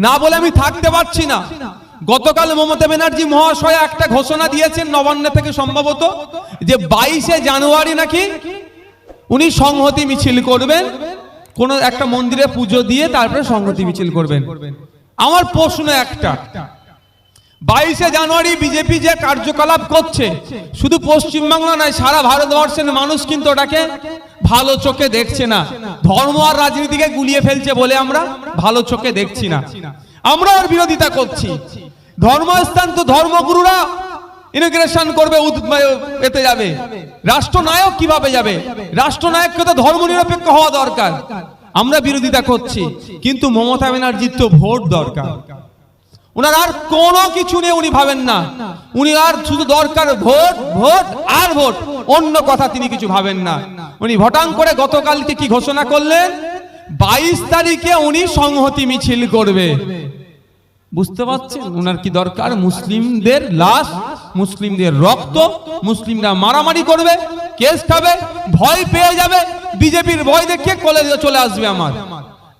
না বলে আমি থাকতে পারছি না। গতকাল মমতা ব্যানার্জি মহাশয় একটা ঘোষণা দিয়েছেন নবান্ন থেকে সম্ভবত, যে 22শে জানুয়ারি নাকি উনি সংহতি মিছিল করবেন, কোন একটা মন্দিরে পুজো দিয়ে তারপরে সংহতি মিছিল করবেন। আমার প্রশ্ন একটা, 22শে জানুয়ারি বিজেপি যে কার্যকলাপ করছে, শুধু পশ্চিমবাংলা নয় সারা ভারতবর্ষের মানুষ কিন্তু ওটাকে ভালো চোখে দেখছে না। ধর্ম আর রাজনীতিকে গুলিয়ে ফেলছে বলে আমরা ভালো চোখে দেখছি না, আমরা ওর বিরোধিতা করছি। ধর্মস্থান তো ধর্মগুরুরা ইনগ্রেশন করবে, এতে যাবে, রাষ্ট্রনায়ক কিভাবে যাবে? রাষ্ট্রনায়ককে তো ধর্মনিরপেক্ষ হওয়া দরকার, আমরা বিরোধিতা করছি। কিন্তু মমতা ব্যানার্জির তো ভোট দরকার, উনার আর কোনো কিছু নিয়ে উনি ভাবেন না, উনি আর শুধু দরকার ভোট ভোট আর ভোট, অন্য কথা তিনি কিছু ভাবেন না। উনি ভটাং করে গতকালকে কি ঘোষণা করলেন, 22 তারিখে উনি সংহতি মিছিল করবে। বুঝতে পারছেন উনার কি দরকার? মুসলিমদের লাশ, মুসলিমদের রক্ত, মুসলিমরা মারামারি করবে, কেস খাবে, ভয় পেয়ে যাবে, বিজেপির ভয় দেখিয়ে কলেজে চলে আসবে।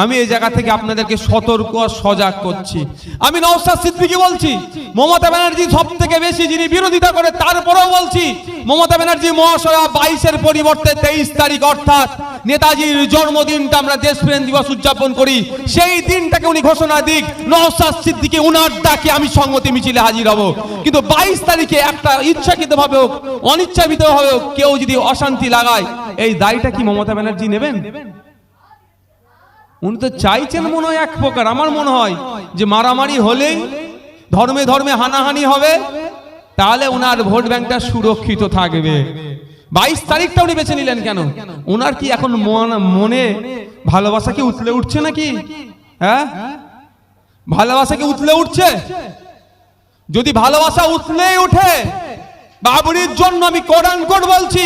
আমি এই জায়গা থেকে আপনাদেরকে সতর্ক সজাগ করছি। আমি নওশাদ সিদ্দিকী বলছি, মমতা ব্যানার্জি সব থেকে বেশি যিনি বিরোধিতা করে, তারপরেও বলছি মমতা ব্যানার্জি মহাশয়া 22-এর পরিবর্তে 23 তারিখ অর্থাৎ নেতাজির জন্মদিনটা আমরা দেশপ্রেম দিবস উদযাপন করি, সেই দিনটাকে উনি ঘোষণা দিক। নওশাদ সিদ্দিকী উনার ডাকে আমি সংহতি মিছিলে হাজির হব, কিন্তু 22 তারিখে একটা ইচ্ছাকৃতভাবে হোক অনিচ্ছাকৃতভাবে হোক কেউ যদি অশান্তি লাগায়, এই দায়টা কি মমতা ব্যানার্জি নেবেন? উনি তো চাইছেন মনে হয় এক প্রকার, আমার মনে হয় যে মারামারি হলেই, ধর্মে ধর্মে হানাহানি হবে, তাহলে ওনার ভোট ব্যাংকটা সুরক্ষিত থাকবে। 22 তারিখটা উনি বেছে নিলেন কেন? ওনার কি এখন মনে ভালোবাসা কি উতলে উঠছে নাকি? হ্যাঁ, ভালোবাসা কি উতলে উঠছে? যদি ভালোবাসা উতলেই উঠে বাবরির জন্য, আমি কোরআন কোট বলছি,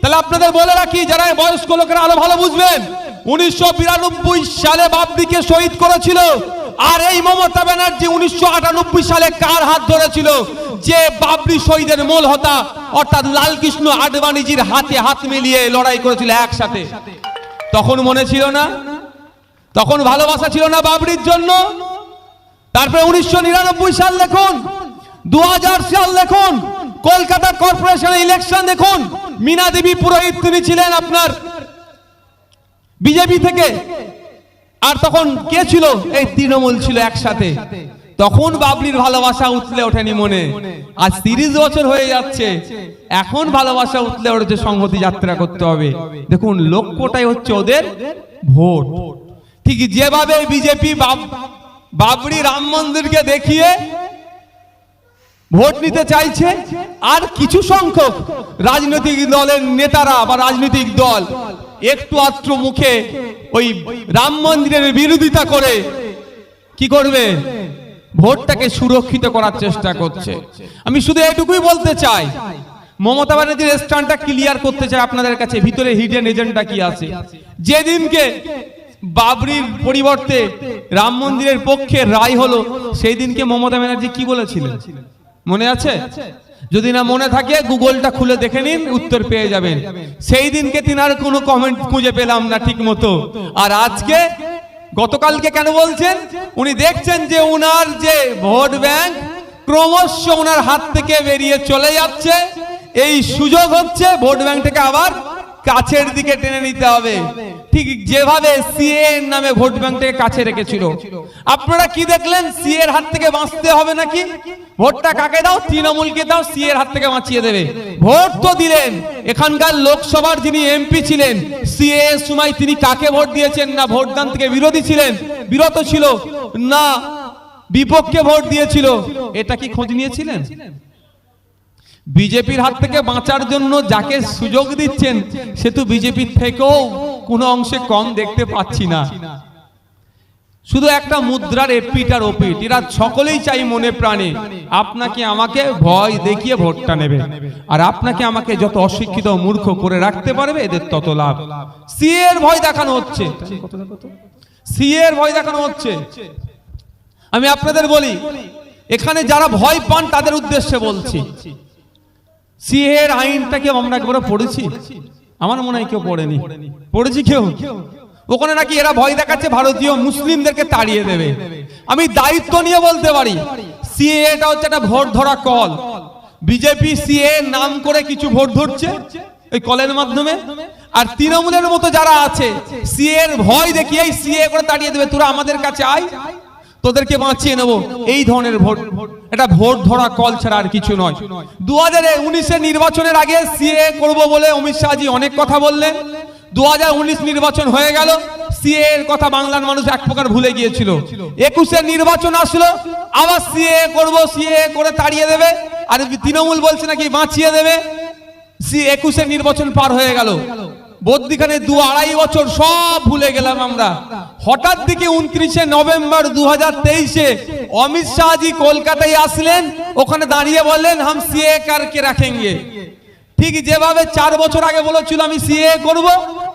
তাহলে আপনাদের বলে রাখি, যারা বয়স্ক লোকেরা আরো ভালো বুঝবেন, 1992 সালে বাবরিকে শহীদ করেছিল, আর এই মমতা ব্যানার্জি 1998 সালে কার হাত ধরেছিল? যে বাবরি শহীদের মূল হোতা অর্থাৎ লালকৃষ্ণ আডবাণীজির হাতে হাত মিলিয়ে লড়াই করেছিল একসাথে। তখন মনে ছিল না? তখন ভালোবাসা ছিল না বাবরির জন্য? তারপরে 1999 সাল দেখুন, 2000 সাল দেখুন, কলকাতা কর্পোরেশনের ইলেকশন দেখুন, মীনা দেবী পুরোহিত তিনি ছিলেন আপনার বিজেপি থেকে, আর তখন কে ছিল? এই তৃণমূল ছিল একসাথে। তখন বাবলির ভালোবাসা উতলে ওঠেনি মনে। আজ 30 বছর হয়ে যাচ্ছে, এখন ভালোবাসা উতলে ওঠেছে, সংহতি যাত্রা করতে হবে। দেখুন লক্ষ্যটাই হচ্ছে ওদের ভোট। ঠিক যেভাবে বিজেপি বাবরি রাম মন্দিরকে দেখিয়ে ভোট নিতে চাইছে, আর কিছু সংখ্যক রাজনৈতিক দলের নেতারা বা রাজনৈতিক দল একটু আত্র মুখে ওই রাম মন্দিরের বিরোধিতা করে কি করবে? ভোটটাকে সুরক্ষিত করার চেষ্টা করছে। আমি শুধু এটুকুই বলতে চাই, মমতা ব্যানার্জির স্ট্যান্ডটা ক্লিয়ার করতে চাই আপনাদের কাছে, ভিতরে হিডেন এজেন্ডা কি আছে। যেদিনকে বাবরির পরিবর্তে রাম মন্দিরের পক্ষে রায় হলো, সেই দিনকে মমতা ব্যানার্জি কি বলেছিলেন মনে আছে? যদি না মনে থাকে গুগলটা খুলে দেখে নিন, উত্তর পেয়ে যাবেন। সেই দিনকে তিনার কোনো কমেন্ট খুঁজে পেলাম না ঠিক মতো। আর আজকে গতকালকে কেন বলছেন? উনি দেখছেন যে উনার যে ভোট ব্যাংক ক্রমশ উনার হাত থেকে বেরিয়ে চলে যাচ্ছে, এই সুযোগ হচ্ছে ভোট ব্যাংকটাকে আবার কাছের দিকে টেনে নিতে হবে। ঠিক যেভাবে সিএ এর নামে ভোট ব্যাংকটাকে কাছে রেখেছিল, আপনারা কি দেখলেন? সিএ এর হাত থেকে বাঁচতে হবে নাকি? ভোটটা কাকে দাও? তৃণমূলকে দাও, সিএ এর হাত থেকে বাঁচিয়ে দেবে। ভোট তো দিলেন, এখানকার লোকসভার যিনি এমপি ছিলেন, সিএ এর সময় তিনি কাকে ভোট দিয়েছেন? না ভোটদান থেকে বিরোধী ছিলেন, বিরত ছিল, না বিপক্ষে ভোট দিয়েছিল? এটা কি খোঁজ নিয়েছিলেন? বিজেপির হাত থেকে বাঁচার জন্য যাকে সুযোগ দিচ্ছেন, সে তো বিজেপির থেকেও কোনো অংশে কম দেখতে পাচ্ছি না। শুধু একটা মুদ্রার এপিট আর ওপিট, এরা সকলেই চাই মনে প্রাণে আপনাকে আমাকে ভয় দেখিয়ে ভোটটা নেবে, আর আপনাকে আমাকে যত অশিক্ষিত মূর্খ করে রাখতে পারবে এদের তত লাভ। সিএ এর ভয় দেখানো হচ্ছে, সিএ এর ভয় দেখানো হচ্ছে। আমি আপনাদের বলি, এখানে যারা ভয় পান তাদের উদ্দেশ্যে বলছি, সিএ এর আইনটাকে আমরা একবার পড়েছি? আমার মনে হয় কেউ পড়েনি। পড়েছি কেউ? ওখানে নাকি এরা ভয় দেখাচ্ছে ভারতীয় মুসলিমদেরকে তাড়িয়ে দেবে। আমি দায়িত্ব নিয়ে বলতে পারি সিএ এটা হচ্ছে একটা ভোট ধরা কল। বিজেপি সিএ নাম করে কিছু ভোট ধরছে এই কলের মাধ্যমে, আর তৃণমূলের মতো যারা আছে সিএ এর ভয় দেখিয়ে সিএ করে তাড়িয়ে দেবে, তোরা আমাদের কাছে আয় তোদেরকে বাঁচিয়ে নেব, এই ধরনের ভোট। এটা ভোট ধরা কল ছাড়া আর কিছু নয়। 2019 নির্বাচনের আগে সিএ করব বলে অমিত শাহজি অনেক কথা বললেন। 2019 নির্বাচন হয়ে গেল, সিএ এর কথা বাংলার মানুষ এক প্রকার ভুলে গিয়েছিল। 21 নির্বাচন আসলো, আবার সিএ করব, সিএ করে তাড়িয়ে দেবে, আর তৃণমূল বলছে নাকি বাঁচিয়ে দেবে। 21 নির্বাচন পার হয়ে গেল, বদ্যিখানে 2-2.5 বছর সব ভুলে গেলাম আমরা। হঠাৎ দিকে 29 নভেম্বর 2023 অমিত শাহজি কলকাতায় আসলেন, ওখানে দাঁড়িয়ে বললেন হাম সিএ করকে রাখেঙ্গে। ঠিক যেভাবে 4 বছর আগে বলেছিল আমি সিএ করব,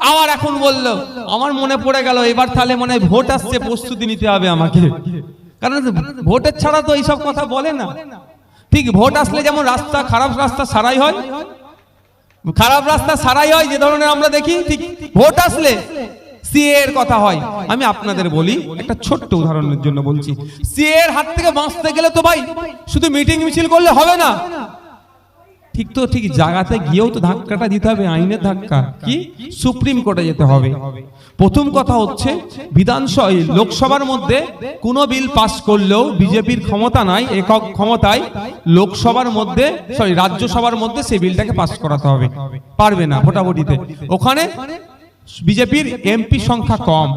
আবার এখন বললো। আমার মনে পড়ে গেল এবার তাহলে মনে হয় ভোট আসছে, প্রস্তুতি নিতে হবে আমাকে, কারণ ভোটের ছাড়া তো এইসব কথা বলে না। ঠিক ভোট আসলে যেমন রাস্তা খারাপ রাস্তা সারাই হয়, খারাপ রাস্তা সারাই হয় যে ধরনের আমরা দেখি, ঠিক ভোট আসলে সিএ এর কথা হয়। আমি আপনাদের বলি একটা ছোট্ট উদাহরণের জন্য বলছি, সিএ এর হাত থেকে বাঁচতে গেলে তো ভাই শুধু মিটিং মিছিল করলে হবে না, ঠিক তো ঠিক জায়গাতে গিয়েও তো ধাক্কাটা দিতে হবে, আইনের ধাক্কা। কি সুপ্রিম কোর্টে যেতে হবে। প্রথম কথা হচ্ছে বিধানসভা লোকসভার মধ্যে কোনো বিল পাস করলেও বিজেপির ক্ষমতা নাই, একক ক্ষমতায় লোকসভার মধ্যে রাজ্যসভার মধ্যে সেই বিলটাকে পাস করাতে হবে, পারবে না ভোটাভুটিতে। ওখানে বিজেপির এমপি সংখ্যা কম।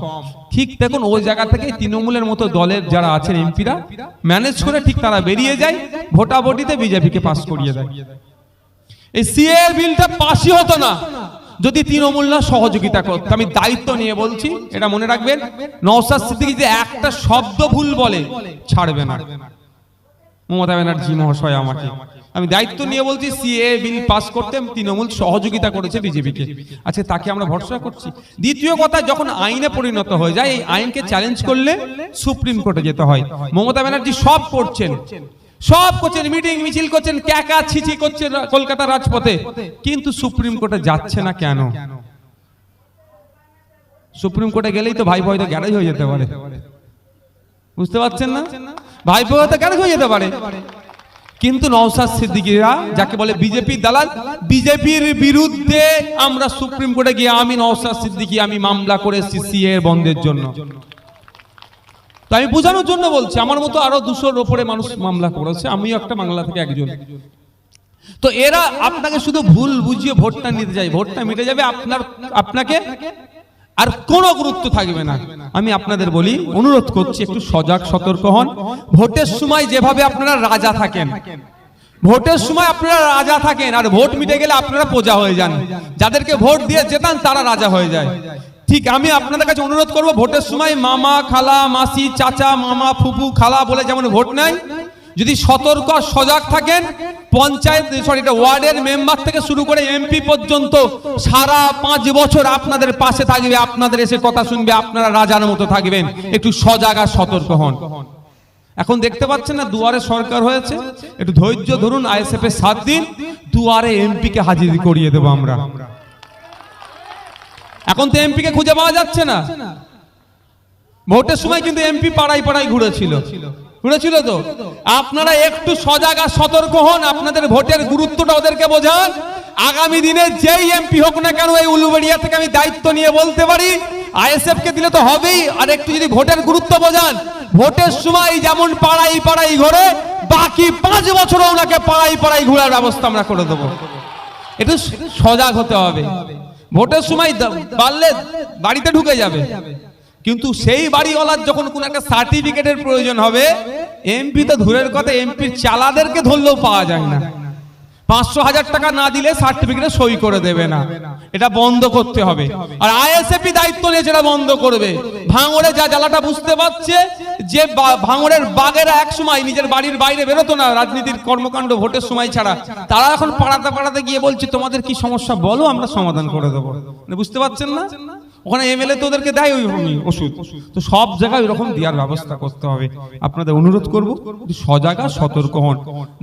ঠিক দেখুন ওই জায়গা থেকে তৃণমূলের মতো দলের যারা আছেন এমপিরা ম্যানেজ করে ঠিক তারা বেরিয়ে যায়, ভোটাভুটিতে বিজেপিকে পাস করিয়ে দেয়। এই সিএ বিলটা পাসই হতো না যদি তৃণমূল না সহযোগিতা করত। আমি দায়িত্ব নিয়ে বলছি, এটা মনে রাখবেন, নওশাদ সিদ্দিকী যে একটা শব্দ ভুল বলে ছাড়বে না মমতা ব্যানার্জি মহাশয় আমাকে। আমি দায়িত্ব নিয়ে বলছি সিএ বিল পাস করতে তৃণমূল সহযোগিতা করেছে বিজেপিকে, আচ্ছা তাকে আমরা ভরসা করছি। দ্বিতীয় কথা, যখন আইনে পরিণত হয়ে যায় এই আইনকে চ্যালেঞ্জ করলে সুপ্রিম কোর্টে যেতে হয়। মমতা ব্যানার্জি সব করছেন, মিটিং মিছিল করছেন, ক্যাকা ছিচি করছেন কলকাতা রাজপথে, কিন্তু সুপ্রিম কোর্টে যাচ্ছে না কেন? সুপ্রিম কোর্টে গেলেই তো ভাই হয়তো গ্যারেজ হয়ে যেতে পারে, বুঝতে পারছেন না? ভাই হয়তো গ্যারেজ হয়ে যেতে পারে, কিন্তু নওশাদ সিদ্দিকীরা যাকে বলে বিজেপির দালাল, বিজেপির বিরুদ্ধে আমরা সুপ্রিম কোর্টে গিয়ে আমি নওশাদ সিদ্দিকী আমি মামলা করেছি সিএ এর বন্ধের জন্য। তো আমি বোঝানোর জন্য বলছি, আমার মতো আরো 200-র উপরে মানুষ মামলা করেছে, আমিও একটা বাংলা থেকে একজন। তো এরা আপনাকে শুধু ভুল বুঝিয়ে ভোটটা নিতে যায়, ভোটটা মিটে যাবে, আপনাকে আর কোনো গুরুত্ব থাকবে না। আমি আপনাদের বলি, অনুরোধ করছি একটু সজাগ সতর্ক হন। ভোটের সময় যেভাবে আপনারা রাজা থাকেন, ভোটের সময় আপনারা রাজা থাকেন, আর ভোট মিটে গেলে আপনারা প্রজা হয়ে যান। যাদেরকে ভোট দিয়ে জেতান তারা রাজা হয়ে যায়। ঠিক আমি আপনাদের কাছে অনুরোধ করব, ভোটের সময় মামা খালা মাসি চাচা মামা ফুপু খালা বলে যেমন ভোট নেয়, যদি সতর্ক সজাগ থাকেন, পঞ্চায়েত ওয়ার্ডের মেম্বার থেকে শুরু করে এমপি পর্যন্ত সারা 5 বছর আপনাদের পাশে থাকবে, আপনাদের এসে কথা শুনবে, আপনারা রাজার মতো থাকবেন। একটু সজাগ আর সতর্ক হন। এখন দেখতে পাচ্ছেন না দুয়ারে সরকার হয়েছে, একটু ধৈর্য ধরুন, আইএসএফ এর 7 দিন দুয়ারে এমপি কে হাজির করিয়ে দেবো আমরা। এখন তো এমপি কে খুঁজে পাওয়া যাচ্ছে না, ভোটের সময় কিন্তু এমপি পাড়ায় পাড়ায় ঘুরেছিল তো। আপনারা একটু সজাগ আর সতর্ক হন, আপনাদের ভোটের গুরুত্বটা ওদেরকে বোঝান। আগামী দিনে যেই এমপি হোক না কেন, এই উলুবেড়িয়া থেকে আমি দায়িত্ব নিয়ে বলতে পারি, আইএসএফ কে দিলে তো হবেই। আর একটু যদি ভোটের গুরুত্ব বোঝান, ভোটের সময় যেমন পাড়াই পাড়াই ঘোরে, বাকি 5 বছরও ওনাকে পাড়াই পাড়াই ঘোরার ব্যবস্থা আমরা করে দেবো। একটু সজাগ হতে হবে। ভোটের সময় পারলে বাড়িতে ঢুকে যাবে, কিন্তু সেই বাড়িওয়ালার যখন কোন একটা সার্টিফিকেটের প্রয়োজন হবে, এমপি তো দূরের কথা, এমপির চালাদেরকে ধরলেও পাওয়া যায় না। 500,000 টাকা না দিলে সার্টিফিকেটে সই করে দেবে না, এটা বন্ধ করতে হবে। আর আইএসএফই দায়িত্ব নিয়ে সেটা বন্ধ করবে। ভাঙড়ে যা জ্বালাটা বুঝতে পারছে, যে ভাঙড়ের বাগেরা এক সময় নিজের বাড়ির বাইরে বেরোতো না রাজনীতির কর্মকাণ্ড ভোটের সময় ছাড়া, তারা এখন পাড়াতে পাড়াতে গিয়ে বলছে তোমাদের কি সমস্যা বলো, আমরা সমাধান করে দেবো। বুঝতে পারছেন না? ওখানে এমএলএ তো ওদেরকে দেয় ওই ওষুধ। তো সব জায়গায় ওইরকম দেওয়ার ব্যবস্থা করতে হবে। আপনাদের অনুরোধ করবো সজাগা সতর্ক হন,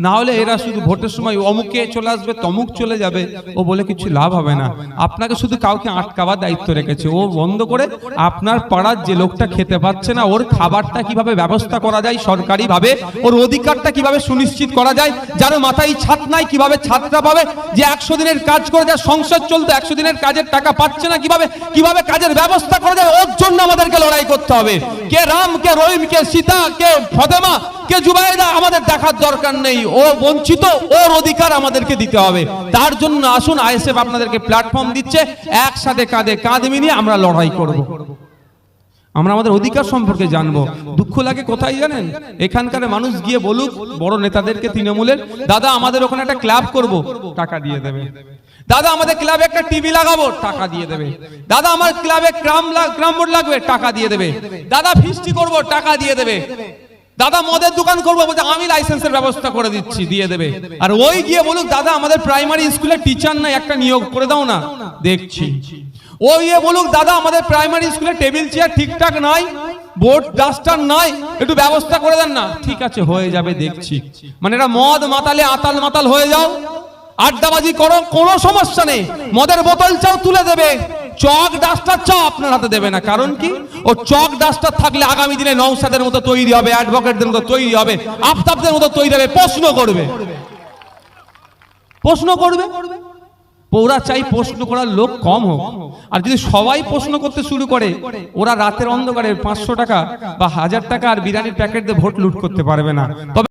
না হলে এরা শুধু ভোটের সময় অমুকে চলে আসবে তমুক চলে যাবে, ও বলে কিছু লাভ হবে না। আপনাকে শুধু কাউকে আটকাবার দায়িত্ব রেখেছে, ও বন্ধ করে আপনার পাড়ার যে লোকটা খেতে পাচ্ছে না ওর খাবারটা কিভাবে ব্যবস্থা করা যায় সরকারি ভাবে, ওর অধিকারটা কিভাবে সুনিশ্চিত করা যায়, যার মাথায় ছাদ নাই কিভাবে ছাদটা পাবে, যে 100 দিনের কাজ করে যা সংসার চলতো 100 দিনের কাজের টাকা পাচ্ছে না কিভাবে কিভাবে কাজের ব্যবস্থা করা যায়, ওর জন্য আমাদেরকে লড়াই করতে হবে। কে রাম, কে রহিম, কে সীতা, কে ফাতেমা, কে জুবাইদা আমাদের দেখার দরকার নেই, ও বঞ্চিত, ওর অধিকার আমাদেরকে দিতে হবে। তার জন্য আসুন আইএসএফ আপনাদেরকে প্ল্যাটফর্ম দিচ্ছে, একসাথে কাঁধে কাঁধ মিলিয়ে আমরা লড়াই করব। আমরা আমাদের অধিকার সম্পর্কে জানবো। দুঃখ লাগে কোথায় জানেন, এখানকার মানুষ গিয়ে বলুক বড় নেতাদেরকে তৃণমূলের, দাদা আমাদের ওখানে একটা ক্লাব করব, টাকা দিয়ে দেবে। দাদা আমাদের ক্লাবে একটা টিভি লাগাবো, টাকা দিয়ে দেবে। দাদা আমার ক্লাবে ক্রাম বোর্ড লাগবে, টাকা দিয়ে দেবে। দাদা ফিস্টি করব, টাকা দিয়ে দেবে। দাদা মদের দোকান করবো, বলতে আমি লাইসেন্সের ব্যবস্থা করে দিচ্ছি, দিয়ে দেবে। আর ওই গিয়ে বলুক দাদা আমাদের প্রাইমারি স্কুলে টিচার নাই, একটা নিয়োগ করে দাও না, দেখছি। ও ইয়ে বলুক দাদা আমাদের প্রাইমারি স্কুলে টেবিল চেয়ার ঠিকঠাক নাই, বোর্ড ডাস্টার নাই, একটু ব্যবস্থা করে দেন না, ঠিক আছে হয়ে যাবে দেখছি। মানে এরা মদ মাতালে আতাল মাতাল হয়ে যাও, আড্ডাবাজি করো, কোনো সমস্যা নেই, মদের বোতল চাও তুলে দেবে, চক ডাস্টার চাও আপনার হাতে দেবে না। কারণ কি, ও চক ডাস্টার থাকলে আগামী দিনে নওশাদের মতো তৈরি হবে, অ্যাডভোকেটদের মতো তৈরি হবে, আফতাবদের মতো তৈরি হবে, প্রশ্ন করবে। ওরা চাই প্রশ্ন করার লোক কম হোক। আর যদি সবাই প্রশ্ন করতে শুরু করে, ওরা রাতের অন্ধকারে 500 টাকা বা 1000 টাকা আর বিরিয়ানির প্যাকেট দিয়ে ভোট লুট করতে পারবে না। তবে